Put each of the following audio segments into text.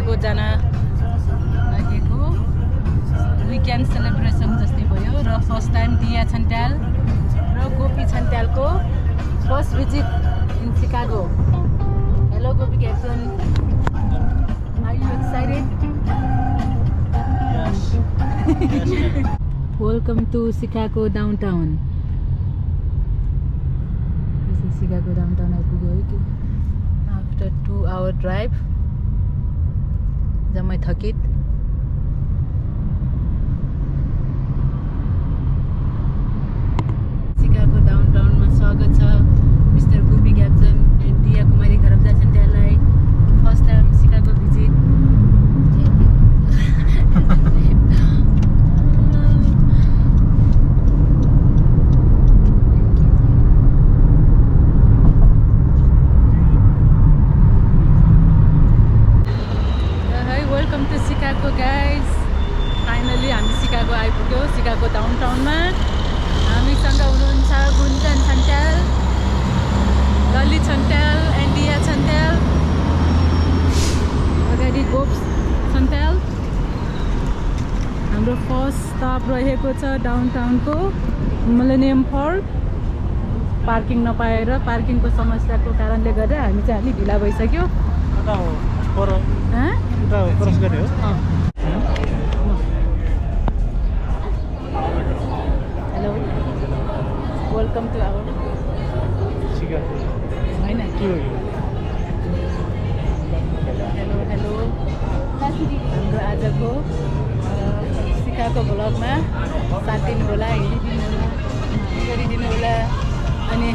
Chicago जान लागेको weekend celebration जस्तै भयो र फर्स्ट टाइम दिया छन्ट्याल र गोपी छन्ट्यालको first visit in Chicago. Hello Gopi Kyapsan, are you excited? Welcome to Chicago downtown. This is Chicago downtown आइपुग्यो है कि after 2-hour drive. जम्मै थकित. Chicago downtown मा स्वागत छ मिस्टर गोपी क्याप्सन एन्ड दिया कुमारी खरबजा छन्ट्याललाई first time Chicago visit. Welcome to Chicago guys. Finally हामी सिकागो आइपुग्यो. सिकागो डाउनटाउनमा हामीसँग हुनुहुन्छ गुन्जन छन्ट्याल, ललित छन्ट्याल, एन्डिया छन्ट्याल, अगाडि गोप छन्ट्याल. हाम्रो फर्स्ट स्टप रहेको छ डाउनटाउनको मिलेनियम पार्क. पार्किङ नपाएर पार्किङको समस्याको कारणले गर्दा हामी चाहिँ अलिक ढिला भइसक्यो. हेलो, वेलकम टु आवर होइन हेलो हेलो. हाम्रो आजको सिकागो भ्लगमा साथ दिनु होला, गरिदिनु होला. अनि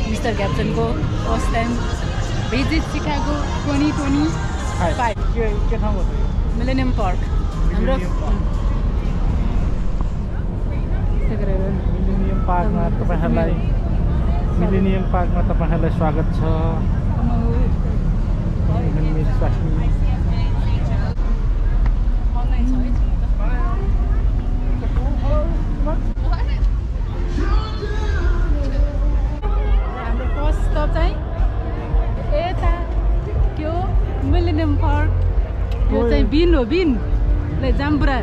मिस्टर क्याप्सनको first time visit Chicago 2025 millennium park. हाम्रो मिलेनियम पार्कमा तपाईँहरूलाई स्वागत छ. हाम्रो फर्स्ट स्टप चाहिँ यता त्यो मिलेनियम पार्क. यो चाहिँ बिन हो, बिन ल जाम्बुरा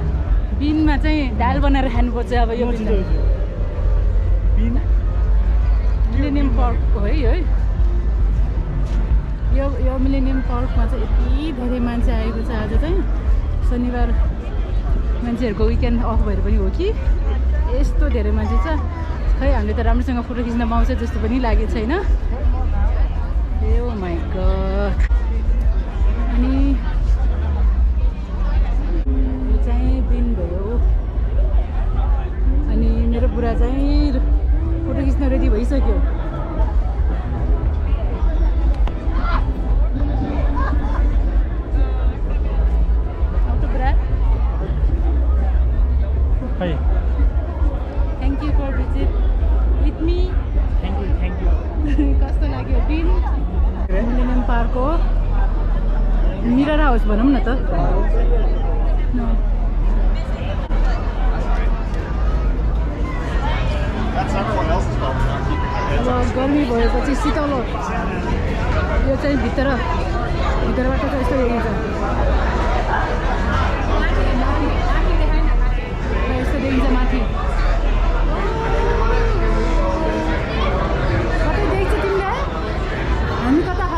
बिनमा चाहिँ दाल बनाएर खानुपर्छ. अब यो मिलेनियम पार्क हो है. यो मिलेनियम पार्कमा चाहिँ यति धेरै मान्छे आएको छ. आज चाहिँ शनिबार मान्छेहरूको विकेन्ड अफ भएर पनि हो कि यस्तो धेरै मान्छे छ. खै हामीले त राम्रोसँग फोटो खिच्न पाउँछ जस्तो पनि लागेको छैन. ओ माई गड. अनि यो चाहिँ बिन भयो. अनि मेरो बुढा चाहिँ फोटो खिच्न रेडी भइसक्यो. Thank you for visit with me. Thank you. कस्तो लाग्यो बिन? मिलेनियम पार्क हो, मिरर हाउस भनौँ न त. अब गर्मी भएपछि शीतल हो. यो चाहिँ भित्रबाट चाहिँ यस्तो देखिन्छ. यस्तो देखिन्छ माथि. कतै देख्छ तिमीले? हामी कता छ?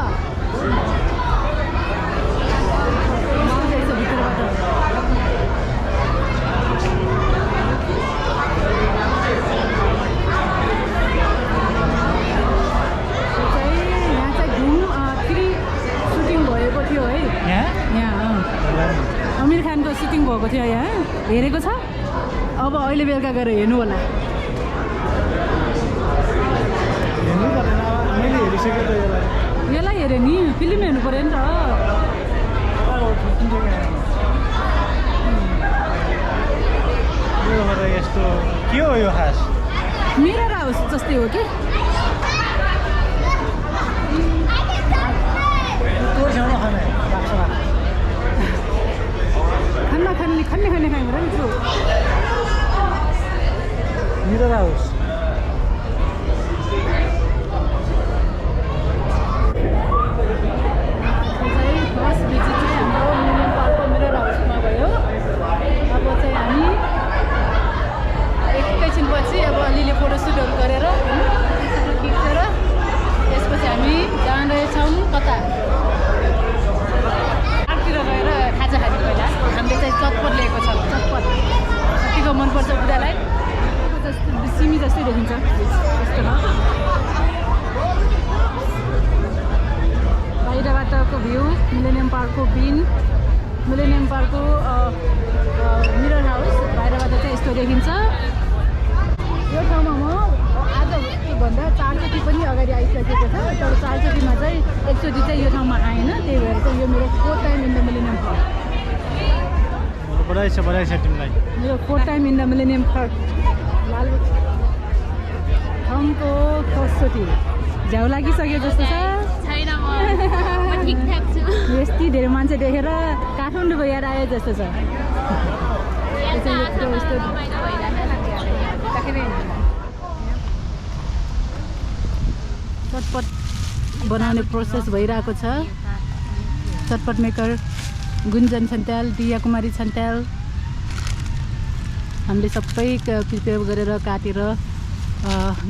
देख्छ भित्रबाट. आमिर खानको सुटिङ भएको थियो यहाँ. हेरेको छ? अब अहिले बेलुका गएर हेर्नु होला. यसलाई हेऱ्यो नि, फिल्म हेर्नु पऱ्यो नि त. यस्तो के हो यो खास? मिरर हाउस जस्तै हो कि. खाने खाएर नि छु. Mirror house. फर्स्ट भिजिट चाहिँ हाम्रो बुढालाई सिमी जस्तै देखिन्छ यस्तो छ बाहिरबाटको view millennium पार्कको millennium पार्कको mirror house बाहिरबाट चाहिँ यस्तो देखिन्छ यो ठाउँमा म आज भन्दा 4 चोटि पनि अगाडि आइसकेको छ तर 4 चोटिमा चाहिँ एकचोटि चाहिँ यो ठाउँमा आएन त्यही भएर चाहिँ यो मेरो 4th time in the millennium park बधाई छ तिमीलाई मेरो 4th time in the millennium park ठाउँको फर्स्टचोटि झ्याउ लागिसक्यो जस्तो छ छैन म ठिकठाक छु यति धेरै मान्छे देखेर काठमाडौँको याद आयो जस्तो छ चटपट बनाउने प्रोसेस भइरहेको छ चटपट मेकर गुन्जन छन्त्याल दिया कुमारी छन्त्याल हामीले सबै प्रिपेयर गरेर काटेर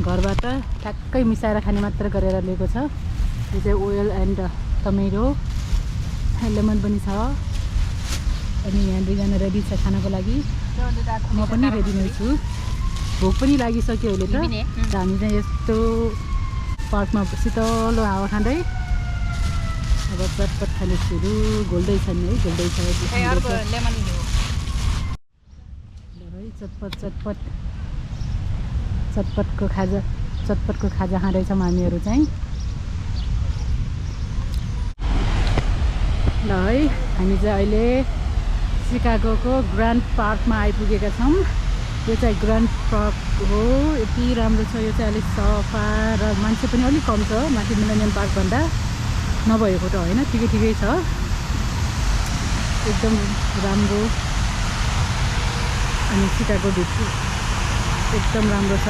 घरबाट ठ्याक्कै मिसाएर खाने मात्र गरेर लिएको छ यो चाहिँ ओयल एन्ड टमेटो लेमन पनि छ अनि यहाँ दुईजना रेडी छ खानको लागि म पनि रेडी नै छु भोक पनि लागिसक्यो अहिले त हामी चाहिँ यस्तो पार्कमा शीतलो हावा खाँदै अब चटपट खाने सुरु घोल्दैछन् है घोल्दैछ चटपटको खाजा खाँदैछौँ हामीहरू चाहिँ ल है हामी चाहिँ अहिले सिकागोको ग्रान्ड पार्कमा आइपुगेका छौँ यो चाहिँ ग्रान्ड पार्क हो यति राम्रो छ यो चाहिँ अलिक सफा र मान्छे पनि अलिक कम छ माथि मिलेनियम पार्कभन्दा नभएको त होइन ठिकै छ एकदम राम्रो अनि सिकागो भित्र एकदम राम्रो छ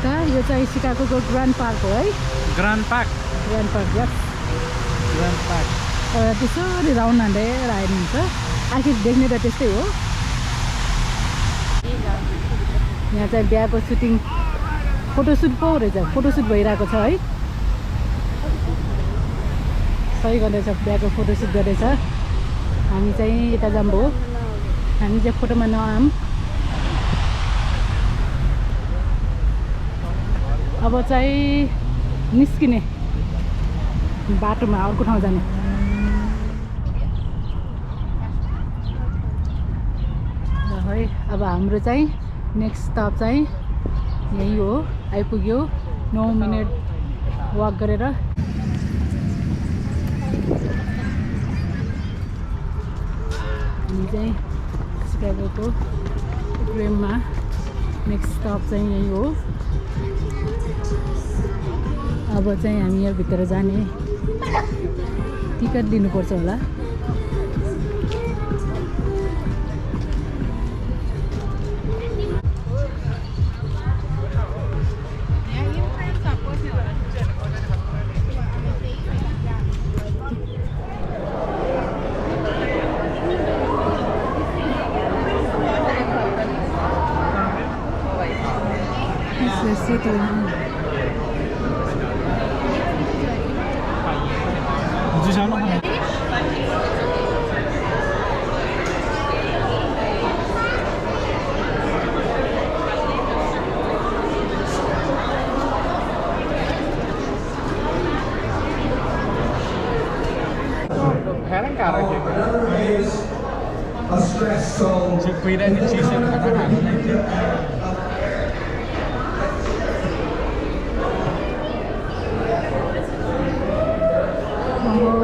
त यो चाहिँ सिकागोको ग्रान्ड पार्क हो है ग्रान्ड पार्क त्यसरी राउन्ड हान्डेर आइनुहुन्छ आखिर देख्ने त त्यस्तै हो यहाँ चाहिँ बिहाको सुटिङ फोटोसुट पो रहेछ फोटोसुट भइरहेको छ है सही गर्दैछ बिहाको फोटोसुट गर्दैछ हामी चाहिँ यता जाम्बो हामी चाहिँ फोटोमा नआम अब चाहिँ निस्किने बाटोमा अर्को ठाउँ जाने है अब हाम्रो चाहिँ नेक्स्ट स्टप चाहिँ यही हो आइपुग्यो 9 मिनट वाक गरेर हामी चाहिँ सिकागोको ट्रेनमा नेक्स्ट स्टप चाहिँ यही हो अब चाहिँ हामी यहाँ भित्र जाने टिकट लिनुपर्छ होला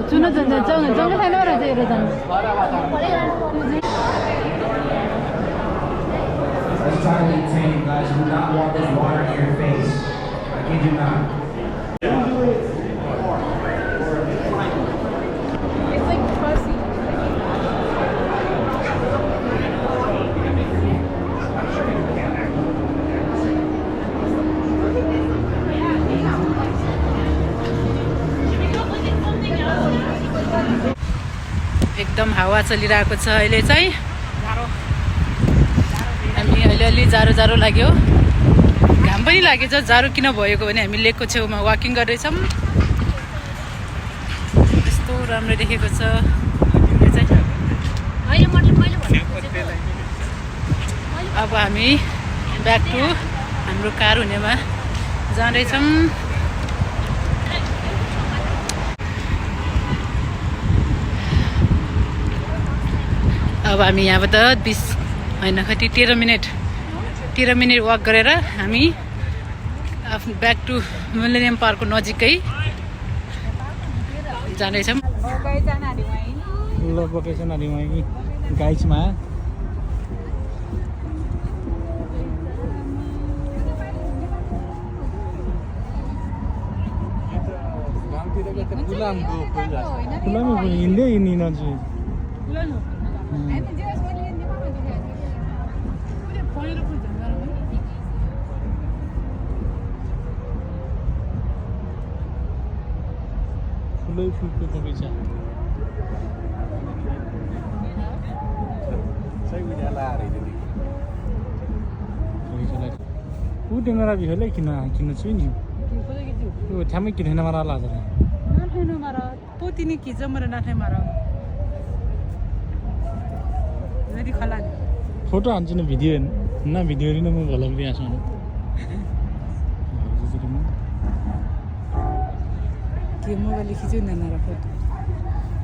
जुन जङ्ग छैन रहेछ हेरेर जानु entirely tame, guys. You do not want this water in your face. I kid you not. It's like fuzzy. एकदम हावा चलिरहेको छ अहिले चाहिँ हामी अलि जाडो लाग्यो घाम पनि लागेछ जाडो किन भएको भने हामी लेकको छेउमा वाकिङ गर्दैछौँ यस्तो राम्रो देखेको छ यो चाहिँ अब हामी ब्याक टु हाम्रो कार हुनेमा जाँदैछौँ। अब हामी यहाँबाट 20 होइन कति 13 मिनट वाक गरेर हामी आफ्नो ब्याक टु मिलेनियम पार्कको नजिकै जाँदैछौँ। लोकेसन अनि वहीँ गाइडमा फुलामा हिँड्दै हिँड्न चाहिँ फुलै फुलको बगैँचा ऊ डेङ्गरा बिहोले किन्न छु नि ऊ ठ्यामै किनेन मारा लाग्छ नाथाइनो मारा पोतिनी खिच मर नाथाइ मारा जति खला फोटो हान्छु न भिडियो न भिडियो न म भ्लग दिएछु के मोबाइलले खिच्यो न नारा फोटो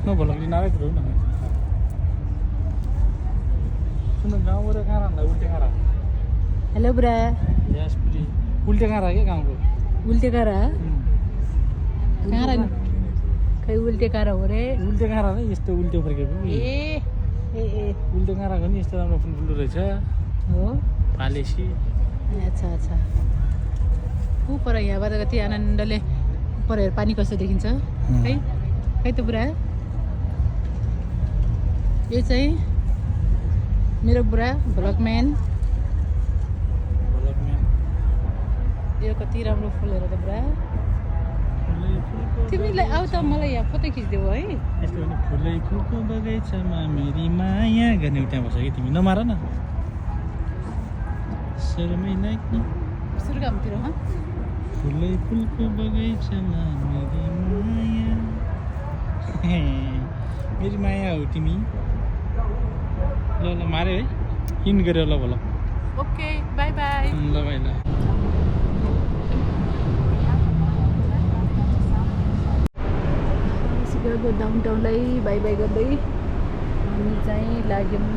न भ्लग दिन आरै थियो न सुन गाउँबाट कहाँ राख्दा उल्टे कहाँ राख्दा हेलो बुरा यासपुरी उल्टे कहाँ राख्यो गाउँको उल्टे कारा कहाँ राख्नु खै उल्टे कारा हो रे उल्टे कहाँ राख्दा यस्तो उल्टे फर्केको ए ए ए उल्टे कहाँ राख्यो नि यस्तो राम्रो फुल फुल्दो रहेछ हो पालेसी अच्छा अच्छा ऊ पर यहाँबाट कति आनन्दले पर हेर पानी कस्तो देखिन्छ खै खै त बुढा यो चाहिँ मेरो बुढा भ्लगम्यान यो कति राम्रो फुलहरू त बुढा तिमीलाई आऊ त मलाई यहाँ फोटो खिचिदेऊ है यस्तो भने फुलै फुलको बगैँचामा मेरी माया गर्ने त्यहाँ बस्छ कि तिमी नमार न शर्मै लाग्ने सुर्गामतिर फुलै फुलको बगैँचामा मेरी माया हो तिमी ल ल मारे है इन गऱ्यो ल भल ओके बाई बाई ल भाइ ल सिकागो डाउनटाउनलाई बाई बाई गर्दै हामी चाहिँ लाग्यौँ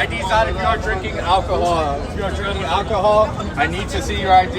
ID card if you're drinking alcohol. If you're drinking alcohol, I need to see your ID.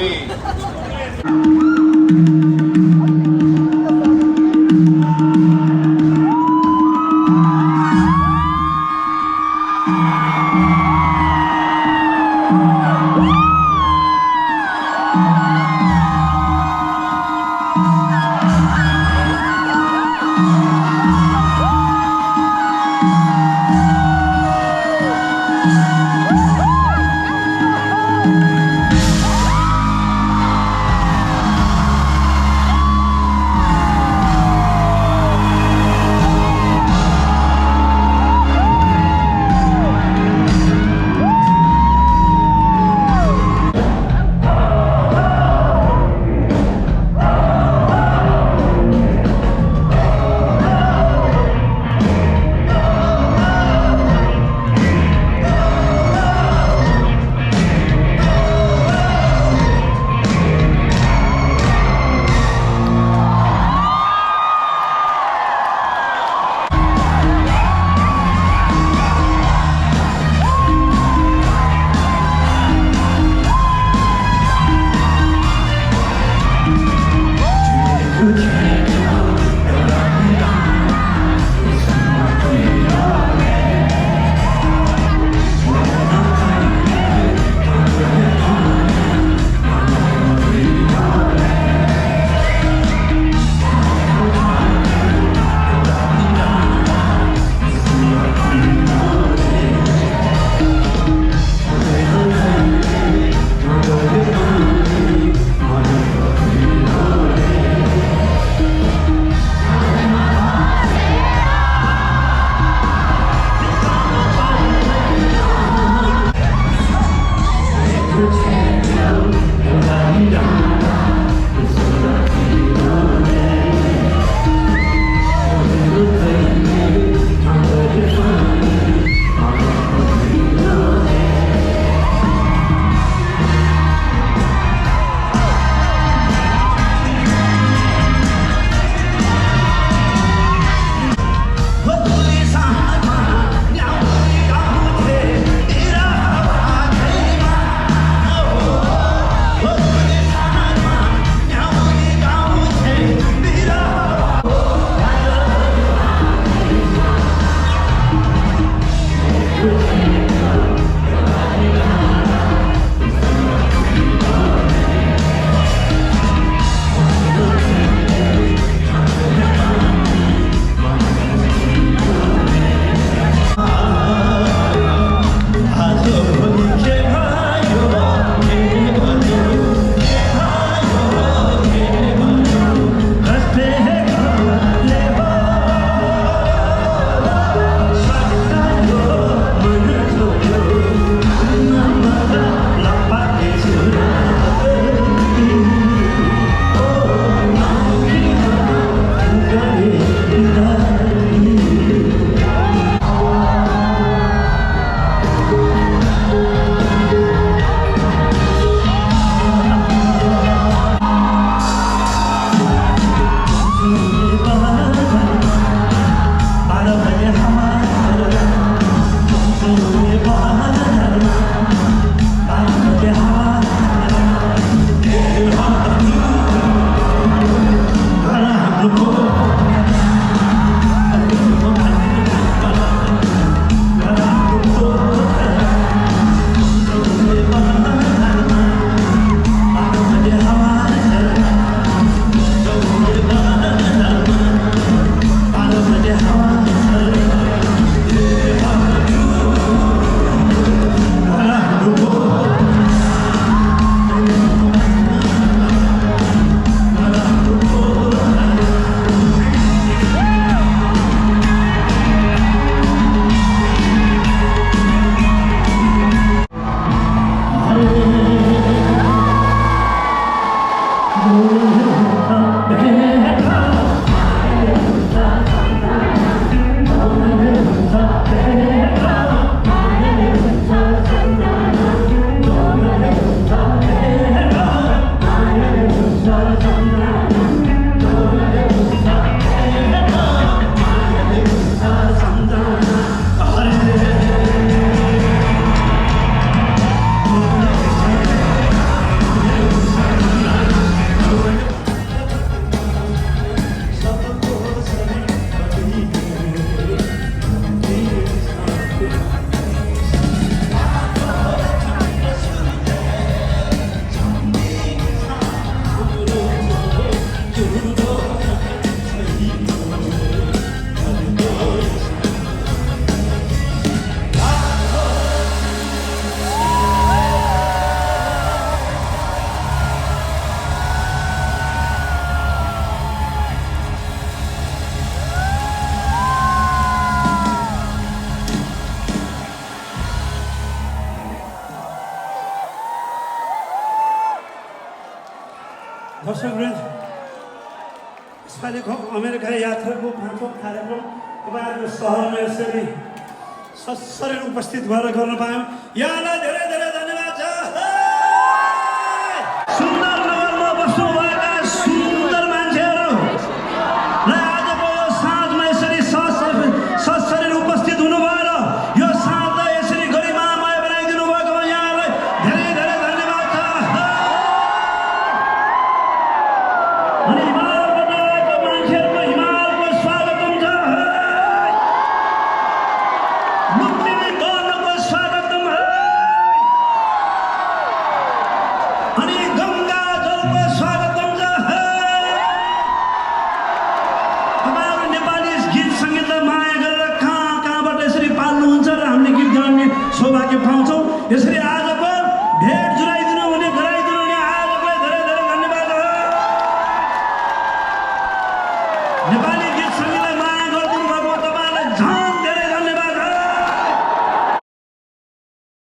दर्शकवृन्द यसपालिको अमेरिका यात्राको 5औं कार्यक्रम तपाईँहरूको सहरमा यसरी सशरीर उपस्थित भएर गर्न पायौँ। यहाँलाई धेरै धेरै